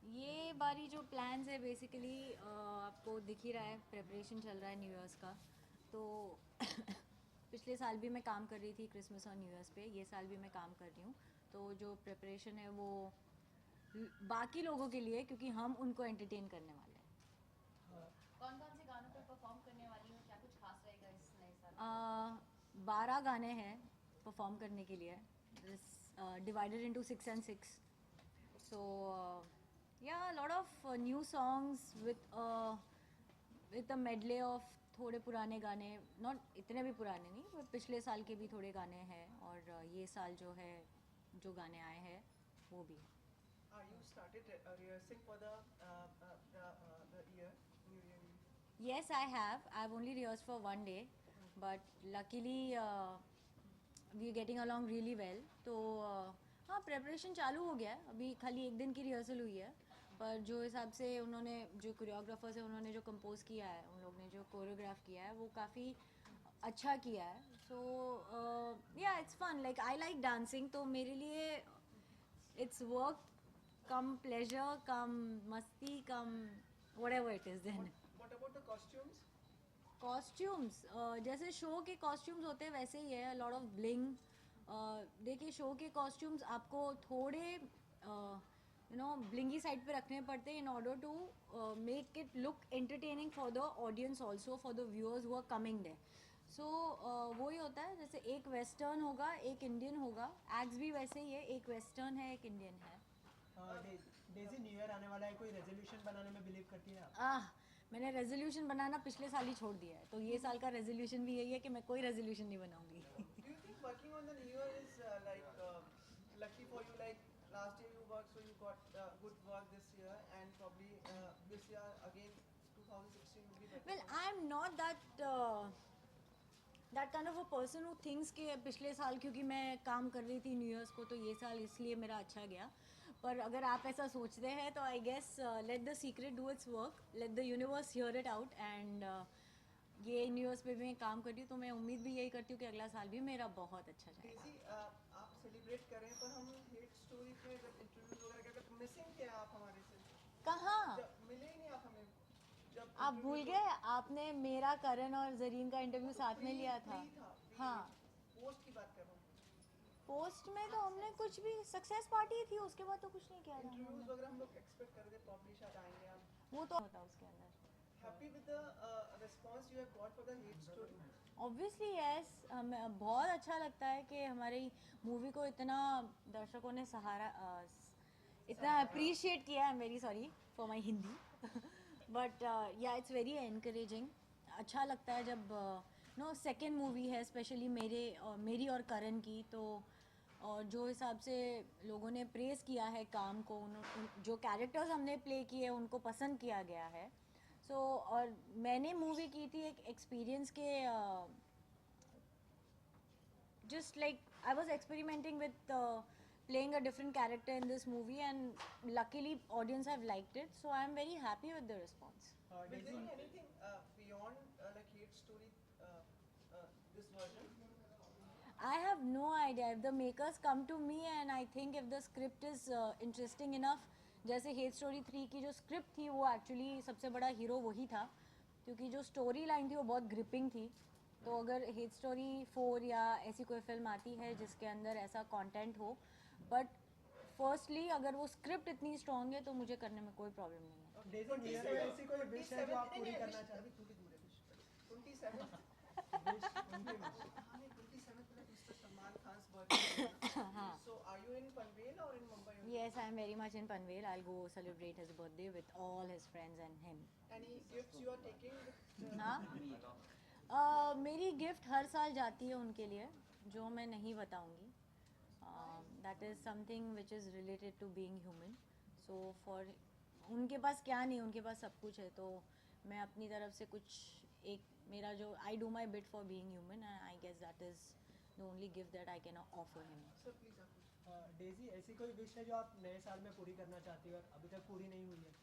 ये बारी जो प्लान्स है बेसिकली आपको दिख ही रहा है, प्रेपरेशन चल रहा है न्यू ईयर्स का। तो पिछले साल भी मैं काम कर रही थी क्रिसमस और न्यू ईयर्स पे, ये साल भी मैं काम कर रही हूँ। तो जो प्रेपरेशन है वो बाकी लोगों के लिए, क्योंकि हम उनको एंटरटेन करने वाले हैं। कौन कौन से गानों पर परफॉर्म करने वाली हो, क्या कुछ खास रहेगा इस नए साल में? 12 गाने हैं परफॉर्म करने के लिए, divided into 6 and 6। So yeah, a lot of new songs with a medley of थोड़े पुराने गाने, नॉट इतने भी पुराने नहीं, पर पिछले साल के भी थोड़े गाने हैं, और ये साल जो है जो गाने आए हैं वो भी है। You started rehearsing for the year, New Year Eve. Yes, I have. I've only rehearsed for one day, but luckily we are getting along really well. तो हाँ, प्रेपरेशन चालू हो गया है। अभी खाली एक दिन की रिहर्सल हुई है, पर जो हिसाब से उन्होंने, जो कोरियोग्राफर्स है उन्होंने जो कंपोज किया है, उन लोग ने जो कोरियोग्राफ किया है वो काफ़ी अच्छा किया है। सो या it's fun, like I like dancing, तो मेरे लिए it's work cum pleasure cum मस्ती cum whatever it is then. What about the costumes? Costumes जैसे शो के कॉस्ट्यूम्स होते हैं वैसे ही है, लॉट ऑफ ब्लिंग। देखिए, शो के कॉस्ट्यूम्स आपको थोड़े ब्लिंगी साइड पे रखने पड़ते हैं in order to make it look entertaining for the audience, also for the viewers who are coming day. सो वही होता है, जैसे एक वेस्टर्न होगा एक इंडियन होगा, एक्ट्स भी वैसे ही है, एक वेस्टर्न है एक इंडियन है। डेजी, न्यू ईयर आने वाला है, कोई रेजोल्यूशन बनाने में बिलीव करती है आप? मैंने रेजोल्यूशन बनाना पिछले साल ही छोड़ दिया है, तो ये साल का रेजोल्यूशन भी यही है कि मैं कोई रेजोल्यूशन नहीं बनाऊंगी। Do you think working on the New Year is lucky for you? Like last year you worked, so you got good work this year, and probably this year again, 2016 will be better. Well, I am not that kind of a person who thinks कि पिछले साल क्योंकि मैं काम कर रही थी new years को, तो ये साल इसलिए मेरा अच्छा गया। पर अगर आप ऐसा सोचते हैं तो I guess let the secret do its work, let the universe hear it out, and ये न्यू ईयर्स पे भी मैं काम कर रही हूँ, तो मैं उम्मीद भी यही करती हूँ कि अगला साल भी मेरा बहुत अच्छा जाएगा। डेजी, आप सेलिब्रेट कर रहे हैं, पर हम हेट स्टोरी पे जब इंटरव्यूज वगैरह करते हैं, मिसिंग थे आप हमारे से। कहाँ? जब मिले ही नहीं आप हमें। जब आप भूल गए, आपने मेरा, करण और जरीन का इंटरव्यू साथ में लिया था। हाँ, पोस्ट की बात कर रहा हूँ। पोस्ट में तो हमने कुछ भी, सक्सेस पार्टी थी, उसके बाद तो कुछ नहीं किया था इंटरव्यूज हमने। वगैरह हम लोग एक्सपेक्ट कर रहे थे, प्रॉब्ली शायद आएंगे आप। वो तो होता उसके अंदर। Happy with the response you have got for the hate story? Obviously yes, हमें बहुत अच्छा लगता है कि हमारी मूवी को इतना दर्शकों ने सहारा इतना अप्रिशिएट किया। I am very sorry for my Hindi, but या इट्स वेरी एनकरेजिंग। अच्छा लगता है जब नो सेकेंड मूवी है, स्पेशली मेरी और करण की, तो और जो हिसाब से लोगों ने प्रेज़ किया है काम को, जो कैरेक्टर्स हमने प्ले किए उनको पसंद किया गया है। सो और मैंने मूवी की थी एक एक्सपीरियंस के, just like I was experimenting with playing a different character in this movie, and luckily audience have liked it, so I am very happy with the response. Will there Daisy, be anything beyond like hate story, this version? I have no idea. If the makers come to me and I think if the script is interesting enough, जैसे hate story 3 की जो script थी वो actually सबसे बड़ा hero वही था, क्योंकि जो स्टोरी लाइन थी वो बहुत ग्रिपिंग थी। तो अगर हेट स्टोरी 4 या ऐसी कोई फिल्म आती है जिसके अंदर ऐसा कंटेंट हो, बट फर्स्टली अगर वो स्क्रिप्ट इतनी स्ट्रांग है तो मुझे करने में कोई प्रॉब्लम नहीं है। डेजी, न्यू ईयर में ऐसी कोई विश है जो आप पूरी करना चाहते अभी थोड़ी दूर है। 27 हैं? विश, उनकी wish। हाँ, 27 को Mr Salman Khan's birthday. So are you in Panvel or in Mumbai? Yes, I am very much in Panvel. I'll go celebrate his birthday with all his friends and him. Any gifts you are taking? हाँ, मेरी gift हर साल जाती है उनके लिए, जो मैं नहीं बताऊंगी। That is something which is related to being human. So for उनके पास क्या नहीं, उनके पास सब कुछ है, तो मैं अपनी तरफ से कुछ एक, मेरा जो I do my bit for being human, and I guess that is the only gift that I can offer him. Sir, please आप। डेजी, ऐसी कोई विश है जो आप नए साल में पूरी करना चाहती हो और अभी तक पूरी नहीं हुई है?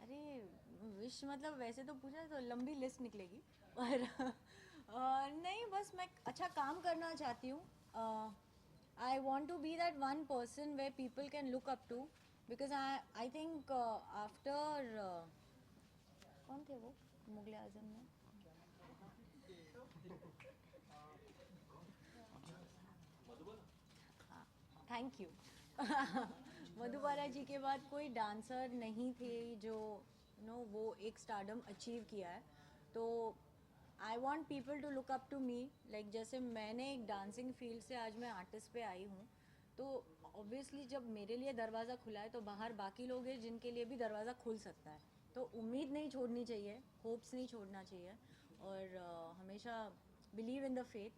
अरे विश मतलब वैसे तो पूछा तो लंबी लिस्ट निकलेगी, पर नहीं, बस मैं अच्छा काम करना चाहती हूँ। I want to be that one person where people can look up to, because I think after कौन थे वो मुगल आजम में? थैंक यू मधुबाला जी के बाद कोई डांसर नहीं थे जो वो एक स्टारडम अचीव किया है. तो I want people to look up to me, like जैसे मैंने एक डांसिंग फील्ड से आज मैं आर्टिस्ट पे आई हूँ, तो ऑब्वियसली जब मेरे लिए दरवाज़ा खुला है तो बाहर बाकी लोग हैं जिनके लिए भी दरवाज़ा खुल सकता है. तो उम्मीद नहीं छोड़नी चाहिए, होप्स नहीं छोड़ना चाहिए, और हमेशा believe in the faith,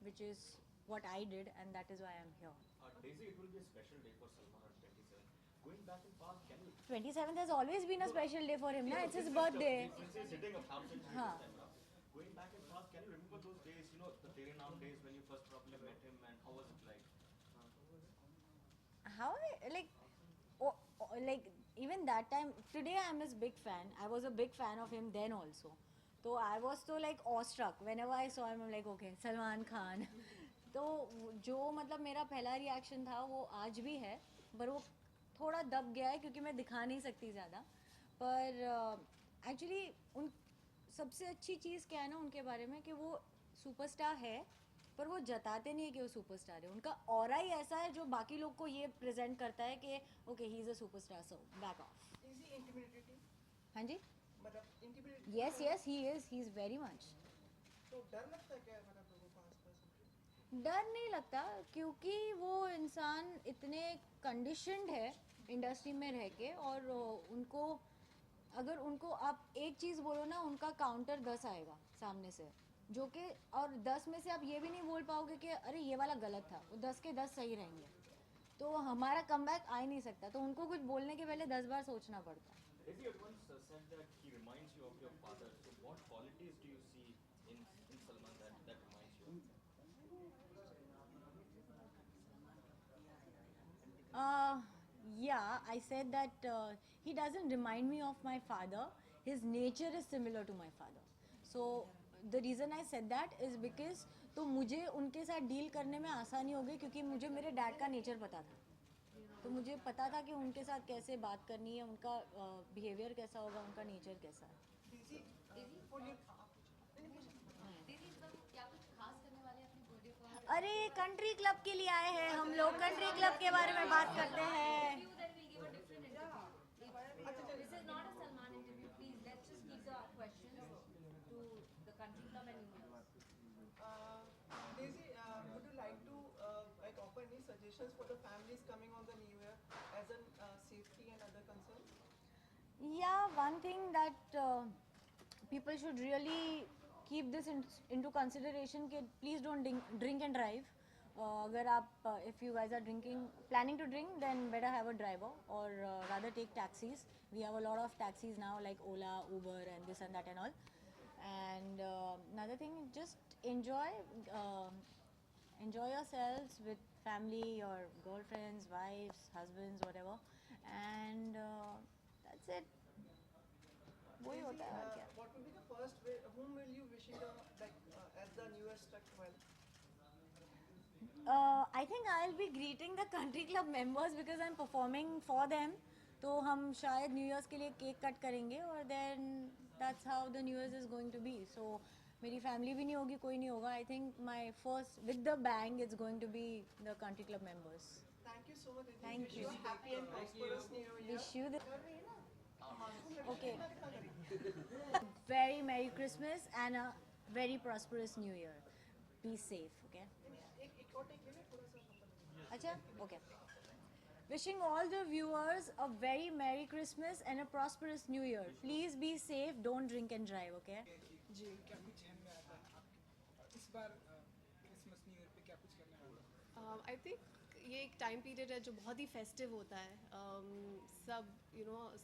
which is what I did, and that is why I'm here. Daisy, it will be a special day for Salman on 27th. Going back in past, can you? 27th has always been a special day for him, na? It's his birthday. Since he's hitting a thousand this Haan. time around. Going back in past, can you remember those days? You know, the Tere Naam days when you first probably met him, and how was it like? How like even that time, today I'm his big fan. I was a big fan of him then also. So I was so like awestruck whenever I saw him. I'm like, okay, Salman Khan. तो जो मतलब मेरा पहला reaction था वो आज भी है, पर वो थोड़ा दब गया है क्योंकि मैं दिखा नहीं सकती ज़्यादा. पर एक्चुअली उन सबसे अच्छी चीज़ क्या है ना उनके बारे में, कि वो सुपरस्टार है पर वो जताते नहीं है कि वो सुपरस्टार है. उनका ऑरा ही ऐसा है जो बाकी लोग को ये प्रेजेंट करता है कि okay he is a superstar, so back of. Is he intimidating? हाँ जी, मतलब intimidating? Yes yes he is very much. तो डर लगता है क्या मतलब लोगों को आसपास उनके? डर नहीं लगता क्योंकि वो इंसान इतने कंडीशनड है इंडस्ट्री में रह के, और उनको अगर उनको आप एक चीज़ बोलो ना, उनका काउंटर 10 आएगा सामने से, जो कि और 10 में से आप ये भी नहीं बोल पाओगे कि अरे ये वाला गलत था, वो 10 के 10 सही रहेंगे. तो हमारा कमबैक आ ही नहीं सकता, तो उनको कुछ बोलने के पहले 10 बार सोचना पड़ता है. Daisy had once said that he reminds you of your father. So, what qualities do you see in Salman that reminds you? Yeah, I said that he doesn't remind me of my father. His nature is similar to my father. So the reason I said that is because तो मुझे उनके साथ deal करने में आसानी हो गई क्योंकि मुझे मेरे डैड का नेचर पता था. तो मुझे पता था कि उनके साथ कैसे बात करनी है, उनका बिहेवियर कैसा होगा, उनका नेचर कैसा है. Daisy, for you, दीदी इस वक्त क्या कुछ खास करने वाले हैं अपने बर्थडे पर? अरे कंट्री क्लब के लिए आए हैं हम लोग, कंट्री क्लब के बारे में बात करते हैं. You then will give a different interview. This is not a Salman interview. Please, let's just keep the questions to the country club and New Year's. Daisy, would you like to like offer any suggestions for the families coming on the New Year as in safety and other concerns? Yeah, one thing that people should really keep this into consideration कि please don't drink and drive. अगर आप if you guys are planning to drink, then better have a driver, or rather take taxis. We have a lot of taxis now like Ola, Uber and this and that and all. And another thing, just enjoy yourselves with family, your girlfriends, wives, husbands, whatever, and that's it. वही होता है और क्या. What will be the first way? Whom will you wishing as the New Year struck well? I think I'll be greeting the country club members because I'm performing for them. तो हम शायद new years के लिए cake cut करेंगे, और then that's how the new year's is going to be. So मेरी family भी नहीं होगी, कोई नहीं होगा. I think my first with the bang it's going to be the country club members. Thank you so much. Daisy. Thank Wish you. a happy and prosperous New Year. Wish you the कर रही है ना? okay. Very Merry Christmas and a very prosperous New Year. Be safe, okay? एक और take ले ले, थोड़ा सा मतलब. Acha? Okay. Wishing all the viewers a very Merry Christmas and a prosperous New Year. Please be safe, don't drink and drive, okay? जी क्या कुछ ध्यान में आता है आपके इस बार क्रिसमस न्यू ईयर पे क्या कुछ करने वाले हैं? आई थिंक ये एक टाइम पीरियड है जो बहुत ही फेस्टिव होता है. सब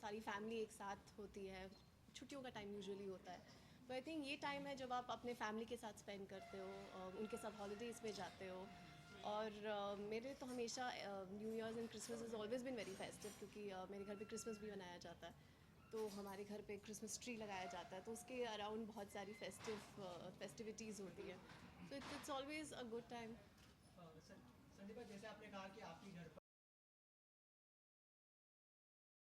सारी फैमिली एक साथ होती है, छुट्टियों का टाइम यूजुअली होता है. तो आई थिंक ये टाइम है जब आप अपने फैमिली के साथ स्पेंड करते हो, उनके साथ हॉलीडेज़ में जाते हो. और मेरे तो हमेशा new years and Christmas is always been very festive, क्योंकि मेरे घर पे क्रिसमस भी मनाया जाता है. तो हमारे घर पे क्रिसमस ट्री लगाया जाता है, तो उसके अराउंड बहुत सारी फेस्टिविटीज़ होती हैं. So it's always a good time. Sandeepa जैसे आपने कहा कि आपके घर